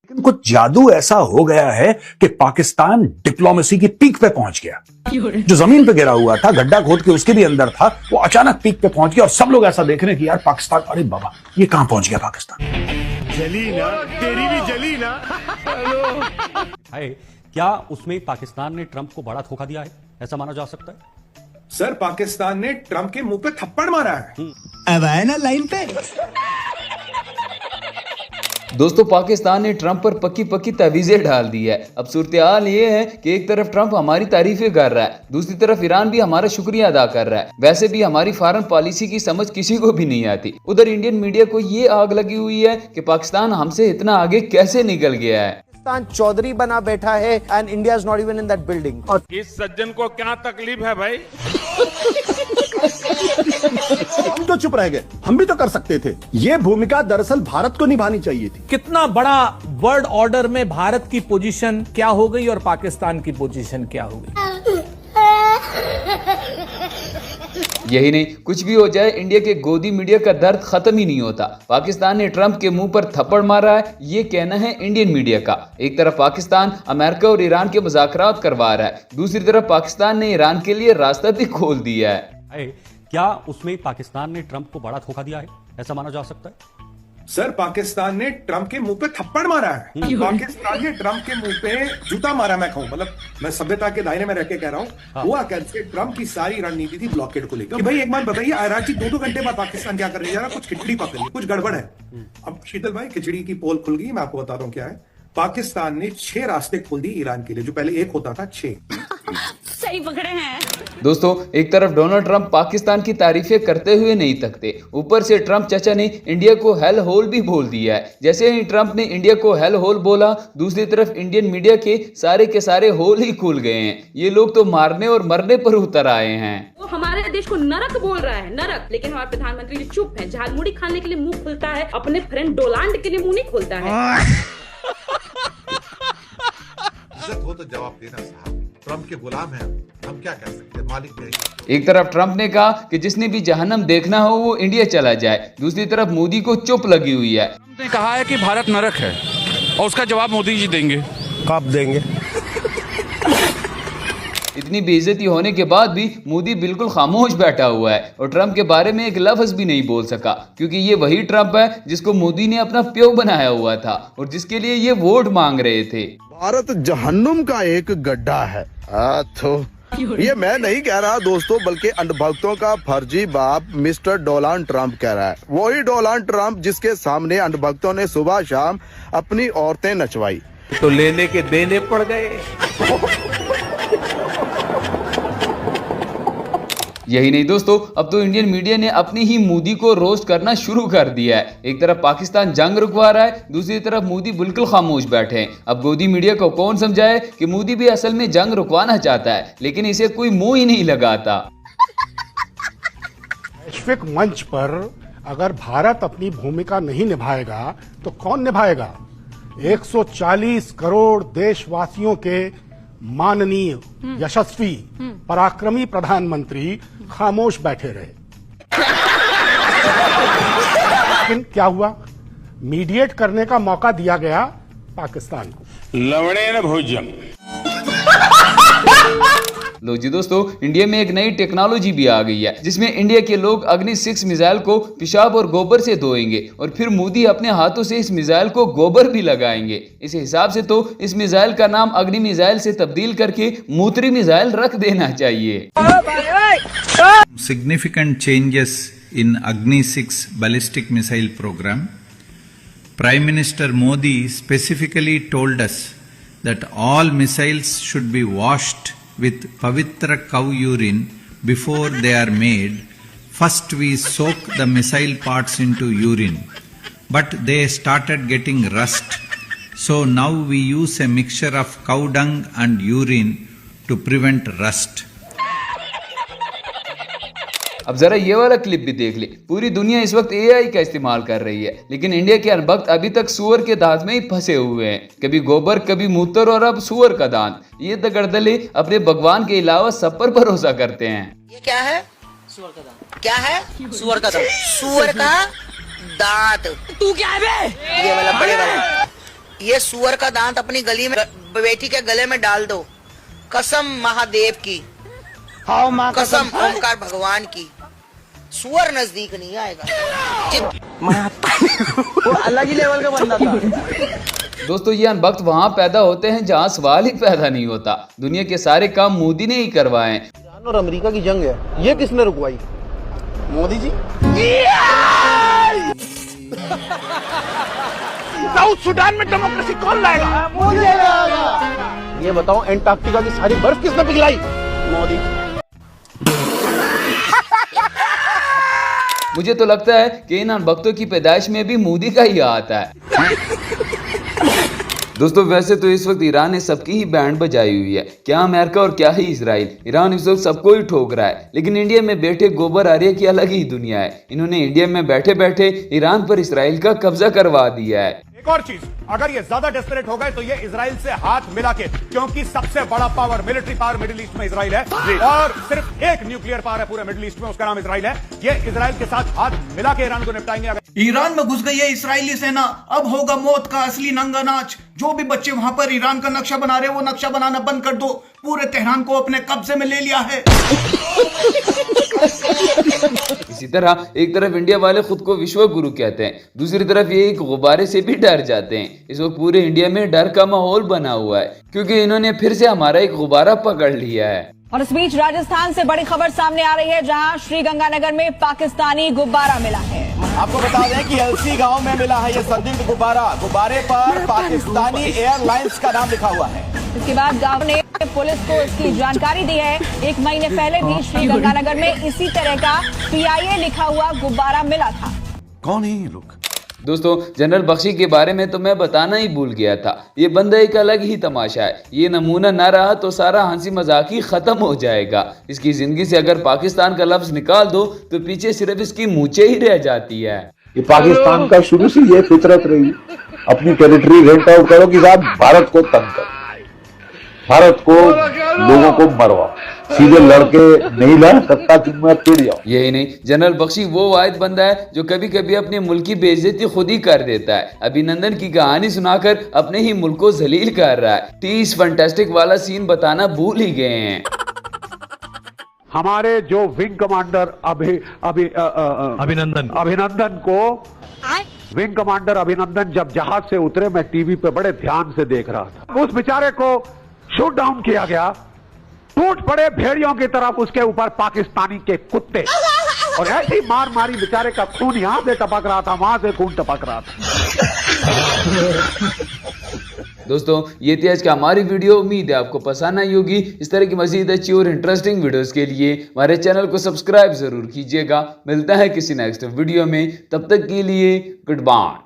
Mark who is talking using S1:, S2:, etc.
S1: लेकिन कुछ जादू ऐसा हो गया है कि पाकिस्तान डिप्लोमेसी की पीक पे पहुंच गया। जो जमीन पे गिरा हुआ था, गड्ढा खोद के उसके भी अंदर था, वो अचानक पीक पे पहुंच गया और सब लोग ऐसा देख रहे हैं कि यार पाकिस्तान, अरे बाबा ये कहां पहुंच गया पाकिस्तान।
S2: जली ना, तेरी भी जली ना।
S3: है क्या उसमें पाकिस्तान ने ट्रंप को बड़ा धोखा दिया है, ऐसा माना जा सकता है?
S4: सर, पाकिस्तान ने ट्रंप के मुंह पे थप्पड़ मारा है।
S2: अब आए ना लाइन पे।
S5: दोस्तों, पाकिस्तान ने ट्रंप पर पक्की पक्की तवीज़ें डाल दी है। अब सूरत-ए-हाल ये है कि एक तरफ ट्रंप हमारी तारीफें कर रहा है, दूसरी तरफ ईरान भी हमारा शुक्रिया अदा कर रहा है। वैसे भी हमारी फॉरेन पॉलिसी की समझ किसी को भी नहीं आती। उधर इंडियन मीडिया को ये आग लगी हुई है कि पाकिस्तान हमसे इतना आगे कैसे निकल गया है।
S6: पाकिस्तान चौधरी बना बैठा है and India is not even in that building. और
S2: इस सज्जन को क्या तकलीफ है भाई?
S7: हम तो चुप रह गए, हम भी तो कर सकते थे। ये भूमिका दरअसल भारत को निभानी चाहिए थी।
S8: कितना बड़ा वर्ल्ड ऑर्डर में भारत की पोजीशन क्या हो गई और पाकिस्तान की पोजीशन क्या हो गई।
S5: यही नहीं, कुछ भी हो जाए, इंडिया के गोदी मीडिया का दर्द खत्म ही नहीं होता। पाकिस्तान ने ट्रंप के मुंह पर थप्पड़ मारा है, ये कहना है इंडियन मीडिया का। एक तरफ पाकिस्तान अमेरिका और ईरान के मुज़ाकरात करवा रहा है, दूसरी तरफ पाकिस्तान ने ईरान के लिए रास्ता भी खोल दिया है।
S3: क्या उसमें पाकिस्तान ने ट्रंप को बड़ा धोखा दिया है, ऐसा माना जा सकता है?
S4: सर, पाकिस्तान ने ट्रंप के मुंह पे थप्पड़ मारा है। पाकिस्तान ने ट्रंप के मुंह पे जूता मारा। मैं कहूं, मतलब मैं सभ्यता के दायरे में रह के कह रहा हूं। हुआ कैसे, ट्रंप की सारी रणनीति थी ब्लॉकेड को लेकर कि भाई एक बात बताइए, इराक की 2-2 घंटे बाद पाकिस्तान क्या कर रही है? कुछ खिचड़ी पक रही है, कुछ गड़बड़ है। अब शीतल भाई, खिचड़ी की पोल खुल गई। मैं आपको बताता हूं क्या है। पाकिस्तान ने 6 रास्ते खोल दिए ईरान के लिए, जो पहले एक होता था 6।
S9: सही पकड़े हैं
S5: दोस्तों, एक तरफ डोनाल्ड ट्रंप पाकिस्तान की तारीफें करते हुए नहीं थकते, ऊपर से ट्रंप चाचा ने इंडिया को हेल होल भी बोल दिया है। जैसे ही ट्रंप ने इंडिया को हेल होल बोला, दूसरी तरफ इंडियन मीडिया के सारे होल ही खुल गए हैं। ये लोग तो मारने और मरने पर उतर आए हैं।
S9: वो हमारे देश को नरक बोल रहा है, नरक। लेकिन हमारे प्रधानमंत्री जी चुप हैं। झालमुड़ी खाने के लिए मुंह खुलता है, अपने फ्रेंड डोनाल्ड के लिए मुंह नहीं खुलता है।
S10: हो तो जवाब देना साहब, ट्रंप के गुलाम हैं हम क्या कर सकते हैं, मालिक नहीं।
S5: एक तरफ ट्रंप ने कहा कि जिसने भी जहन्नम देखना हो वो इंडिया चला जाए, दूसरी तरफ मोदी को चुप लगी हुई है।
S11: ट्रंप ने कहा है कि भारत नरक है और उसका जवाब मोदी जी देंगे।
S7: कब देंगे?
S5: इतनी बेइज्जती होने के बाद भी मोदी बिल्कुल खामोश बैठा हुआ है और ट्रंप के बारे में एक लफ्ज भी नहीं बोल सका, क्योंकि ये वही ट्रंप है जिसको मोदी ने अपना प्यो बनाया हुआ था और जिसके लिए ये वोट मांग रहे थे।
S7: भारत जहन्नुम का एक गड्ढा है। तो ये मैं नहीं कह रहा दोस्तों, बल्कि अंधभक्तों का फर्जी बाप मिस्टर डोनाल्ड ट्रंप कह रहा है। वही डोनाल्ड ट्रंप जिसके सामने अंधभक्तों ने सुबह शाम अपनी औरतें नचवाई।
S8: तो लेने के देने पड़ गए।
S5: यही नहीं दोस्तों, अब तो इंडियन मीडिया ने अपनी ही मोदी को रोस्ट करना शुरू कर दिया है। एक तरफ पाकिस्तान जंग रुकवा रहा है, दूसरी तरफ मोदी बिल्कुल खामोश बैठे हैं। अब गोदी मीडिया को कौन समझाए कि मोदी भी असल में जंग रुकवाना चाहता है, लेकिन इसे कोई मुंह ही नहीं लगाता।
S7: वैश्विक मंच पर अगर भारत अपनी भूमिका नहीं निभाएगा तो कौन निभाएगा? 140 करोड़ देशवासियों के माननीय, यशस्वी, पराक्रमी प्रधानमंत्री खामोश बैठे रहे। लेकिन क्या हुआ? मीडिएट करने का मौका दिया गया पाकिस्तान को।
S2: लवणे न भोजन।
S5: लो जी दोस्तों, इंडिया में एक नई टेक्नोलॉजी भी आ गई है, जिसमें इंडिया के लोग अग्नि 6 मिसाइल को पेशाब और गोबर से धोएंगे और फिर मोदी अपने हाथों से इस मिसाइल को गोबर भी लगाएंगे। इस हिसाब से तो इस मिसाइल का नाम अग्नि मिसाइल से तब्दील करके मूत्री मिसाइल रख देना चाहिए।
S12: Significant changes in Agni 6 ballistic missile program. Prime Minister Modi specifically told us that all missiles should be washed with pavitra cow urine before they are made. First we soak the missile parts into urine, but they started getting rust. So now we use a mixture of cow dung and urine to prevent rust.
S5: अब जरा ये वाला clip भी देख ले। पूरी दुनिया इस वक्त AI का इस्तेमाल कर रही है, लेकिन इंडिया के अनभक्त अभी तक सुअर के दांत में ही फंसे हुए हैं। कभी गोबर, कभी मूत्र और अब सुअर का दांत। ये दगड़दले अपने भगवान के अलावा सब पर भरोसा करते हैं।
S13: ये क्या है? सुअर का दांत। क्या है? सुअर का दांत। सुअर का दांत। तू क्या है बे? ये वाला बड़े वाला। ये सुअर का दांत अपनी गली में बेटी के गले में डाल दो, कसम महादेव की, कसम ओमकार भगवान की, सुअर नजदीक नहीं आएगा।
S6: वो अलग ही लेवल का बंदा था।
S5: दोस्तों ये अनबख्त वहाँ पैदा होते हैं जहाँ सवाल ही पैदा नहीं होता। दुनिया के सारे काम मोदी ने ही करवाए।
S6: ईरान और अमेरिका की जंग है, ये किसने रुकवाई? मोदी जी।
S7: साउथ सुडान में डेमोक्रेसी कौन लाएगा?
S6: मुझे लाएगा। ये बताओ एंटार्क्टिका की सारी बर्फ किसने पिघलाई? मोदी।
S5: मुझे तो लगता है कि इन अनबख्तों की पैदाइश में भी मोदी का ही हाथ है। दोस्तों वैसे तो इस वक्त ईरान ने सबकी ही बैंड बजाई हुई है, क्या अमेरिका और क्या ही इसराइल। ईरान इस वक्त सबको ही ठोक रहा है, लेकिन इंडिया में बैठे गोबर आर्य की अलग ही दुनिया है। इन्होंने इंडिया में बैठे बैठे ईरान पर इसराइल का कब्जा करवा दिया है।
S7: एक और चीज, अगर ये ज्यादा डेस्परेट हो गए तो ये इजराइल से हाथ मिला के, क्योंकि सबसे बड़ा power, military power middle east में इजराइल है और सिर्फ एक न्यूक्लियर पावर है पूरे मिडिल ईस्ट में, उसका नाम इजराइल है। ये इजराइल के साथ हाथ मिला के ईरान को निपटाएंगे।
S14: ईरान में घुस गई है इस्राएली सेना, अब होगा मौत का असली नंगा नाच। जो भी बच्चे वहां पर ईरान का नक्शा बना रहे हैं वो नक्शा बनाना बंद कर दो, पूरे तेहरान को अपने कब्जे में ले लिया है।
S5: इसी तरह एक तरफ इंडिया वाले खुद को विश्व गुरु कहते हैं, दूसरी तरफ ये एक गुब्बारे से भी डर जाते हैं। इस वक्त पूरे इंडिया में डर का माहौल बना हुआ है, क्योंकि इन्होंने फिर से हमारा एक गुब्बारा पकड़ लिया है।
S15: और इस बीच राजस्थान से बड़ी खबर सामने आ रही है, जहां श्रीगंगानगर में पाकिस्तानी गुब्बारा मिला है।
S6: आपको बता दें कि एलसी गांव में मिला है ये संदिग्ध गुब्बारा। गुब्बारे पर पाकिस्तानी एयरलाइंस का नाम लिखा हुआ है।
S15: इसके बाद गांव ने पुलिस को इसकी जानकारी दी है। 1 महीने पहले भी श्रीगंगानगर में इसी तरह का PIA लिखा हुआ गुब्बारा मिला था।
S1: कौन है ये लोग?
S5: दोस्तों जनरल बख्शी के बारे में तो मैं बताना ही भूल गया था। ये बंदा एक अलग ही तमाशा है। ये नमूना ना रहा तो सारा हंसी मजाक ही खत्म हो जाएगा। इसकी जिंदगी से अगर पाकिस्तान का लफ्ज निकाल दो तो पीछे सिर्फ इसकी मूंछें ही रह जाती है।
S16: ये पाकिस्तान का शुरू से ये फितरत रही, अपनी टेरिटरी रेंट आउट करो कि साहब भारत को तंग करो, भारत को लोगों को मरवाओ, सीधे लड़के नहीं ला सकता कि मैं पिट जाऊं।
S5: यही नहीं, जनरल बख्शी वो वाहिद बंदा है जो कभी कभी अपने मुल्क की बेइज्जती खुद ही कर देता है। अभिनंदन की कहानी सुनाकर अपने ही मुल्क को जलील कर रहा है। टीस फैंटास्टिक वाला सीन बताना भूल ही गए हैं।
S16: हमारे जो विंग कमांडर अभिनंदन को, विंग कमांडर अभिनंदन जब जहाज से उतरे, मैं टीवी पे बड़े ध्यान से देख रहा था। उस बेचारे को शूट डाउन किया गया, टूट पड़े भेड़ियों की तरफ उसके ऊपर पाकिस्तानी के कुत्ते, और ऐसी मार मारी बेचारे का खून यहां से टपक रहा था, वहां से खून टपक रहा था।
S5: दोस्तों ये थी आज की हमारी वीडियो। उम्मीद है आपको पसंद आई होगी। इस तरह की मजीद अच्छी और इंटरेस्टिंग वीडियोस के लिए हमारे चैनल को सब्सक्राइब जरूर कीजिएगा। मिलता है किसी नेक्स्ट वीडियो में, तब तक के लिए गुड बाय।